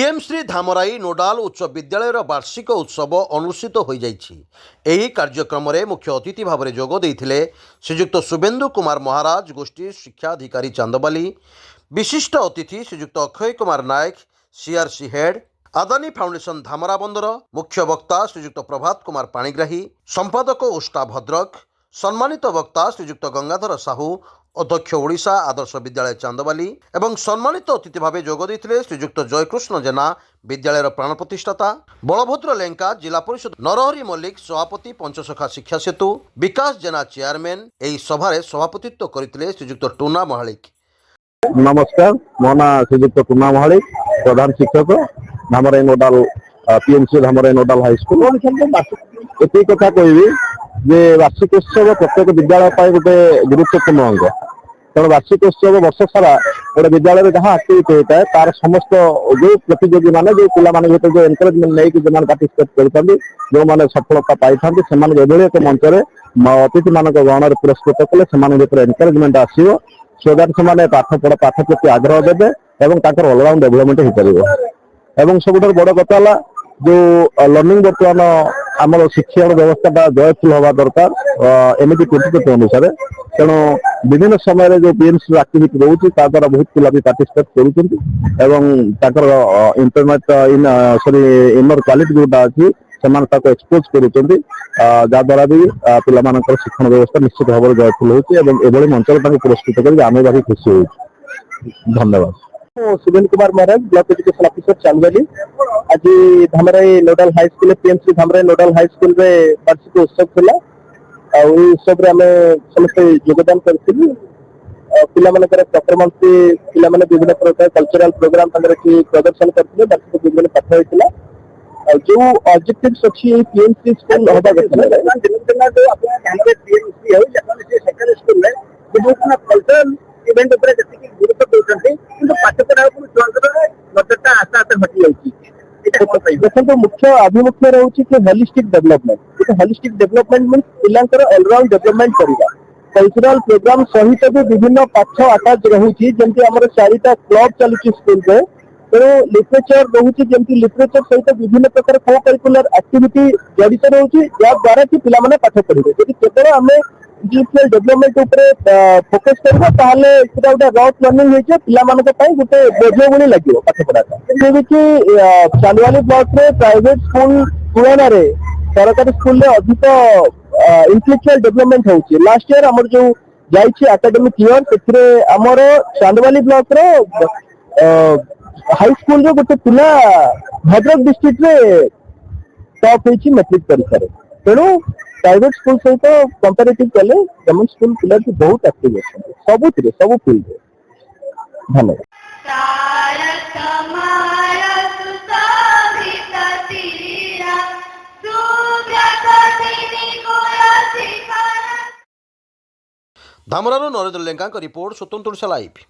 PM Shri धामराई नोडाल उच्च विद्यालय वार्षिक उत्सव अनुष्ठित हो जाइए। कार्यक्रम में मुख्य अतिथि भाव में जोग देते श्रीजुक्त शुभेन्दु कुमार महाराज गोष्ठी शिक्षाधिकारी चांदबाली, विशिष्ट अतिथि Srijukta Akshay Kumar Nayak CRC head, Adani foundation Dhamra बंदर, मुख्य वक्ता श्रीजुक्त प्रभात कुमार पाणिग्राही, संपादक ओष्टा भद्रक, सम्मानित वक्ता श्रीजुक्त गंगाधर साहू, अध्यक्ष ओडिशा आदर्श विद्यालय चांदबाली एवं सम्मानित अतिथि भाव जोग देते श्रीजुक्त जयकृष्ण जेना विद्यालय प्राण प्रतिष्ठाता, बलभद्र लेंका जिला परिषद नरहरि मल्लिक सभापति पंचसखा शिक्षा सेतु, विकास जेना चेयरमैन एही सभारे सभापतित्व करते श्रीजुक्त टूना महालिक। नमस्कार, मो ना श्रीजुक्त टूना महालिक, प्रधान शिक्षक धामराई नोडाल पीएमसी धामराई नोडाल हाईस्कूल। ये कथा कहि जे वार्षिकोत्सव प्रत्येक विद्यालय गोटे गुरुत्वपूर्ण अंग। तेणु वार्षिकोत्सव वर्ष सारा गोटे विद्यालय जहाँ आक्टिविटी होता है तार समस्त जो प्रतियोगी मैंने जो पिलाने भर जो एनकरेजमेंट नहीं जो पार्टिसिपेट करते जो मैंने सफलता पाई से एक मंच में अतिथि मान गहन पुरस्कृत कले से एनकरेजमेंट आसो सो दैट से पाठ प्रति आग्रह देवे और ऑलराउंड डेभलपमेंट हो पार। सब बड़ कथा जो लर्निंग बर्तमान आम शिक्षण व्यवस्था जयफुल हवा दरकार एमती प्रतिश्रुति अनुसार। तेणु विभिन्न समय जो पीएमसी एक्टिविटी रोचे द्वारा बहुत पिला भी पार्टिसिपेट कर इंटरनेट इनर क्वालिटी जोटा अच्छी से एक्सपोज करा भी पिला शिक्षण व्यवस्था निश्चित भाव में जयफुल होती मंच पुरस्कृत कर आम भारी खुशी हो। धन्यवाद। Subhendu Kumar Maharaj, block education officer Chandbali. आज Dhamrai nodal high school PMC Dhamrai nodal high school में वार्षिक उत्सव थिला। उत्सव समस्त योगदान करथिलु। पिला मानकर परफॉर्मेंस पिला माने विभिन्न प्रकार कल्चरल प्रोग्राम प्रदर्शन करथिले। वार्षिक विभिन्न पाठ होइतिला। जो ऑब्जेक्टिव्स अछि पीएमसी स्कूल होबा कथा जो आपण जानते पीएमसी है जखन से सेकेंडरी स्कूल में विभिन्न कल्चरल इवेंट ऊपर जति गुरुत्व देउछन्ते किंतु पाठ पढ़ा नजरटा आस्ते आस्ते हटि जाउछि। देखो मुख्य अभिमुख्य रोचे कि holistic development. Holistic development mean पिलांकर ऑलराउंड डेवलपमेंट करिबा। कल्चरल प्रोग्राम सहित भी विभिन्न पाठ अटैच रहुछि जेंति हमर चारिटा क्लब चलुछि स्कूल में। तो लिटरेचर रहुछि जेंति लिटरेचर सहित विभिन्न प्रकार को करिकुलर एक्टिविटी जड़ित रहुछि या द्वारा कि पिला माने पाठ पढ़िबे। यदि केवल हमें इंटेलेक्चुअल डेवलपमेंट ऊपर फोकस करबा ताहले सेटा गोटे रॉक लर्निंग होइछे पिला मानक पई गोटे बोझ भली लागियो पाठ पढ़ाटा। जेबि कि चांदबाली ब्लॉक रे प्राइवेट स्कूल तुलना रे सरकारी स्कूल रे अधिक इंटेलेक्चुअल डेवलपमेंट होउछि। लास्ट ईयर हमर जो जाइछि एकेडमिक ईयर सेथिरे हमर चांदबाली ब्लॉक रे हाई स्कूल रे गोटे पिला भद्रक डिस्ट्रिक्ट रे टॉप होइछि मैट्रिक परीक्षा रे। तेणु प्राइवेट स्कूल सहित कंपेरेटिव कले गवर्नमेंट स्कूल पिला भी बहुत एक्टिव अछन सब फील्ड रे। धन्यवाद। धामरारू नरेंद्र लेंका रिपोर्ट स्वतंत्र लाइव।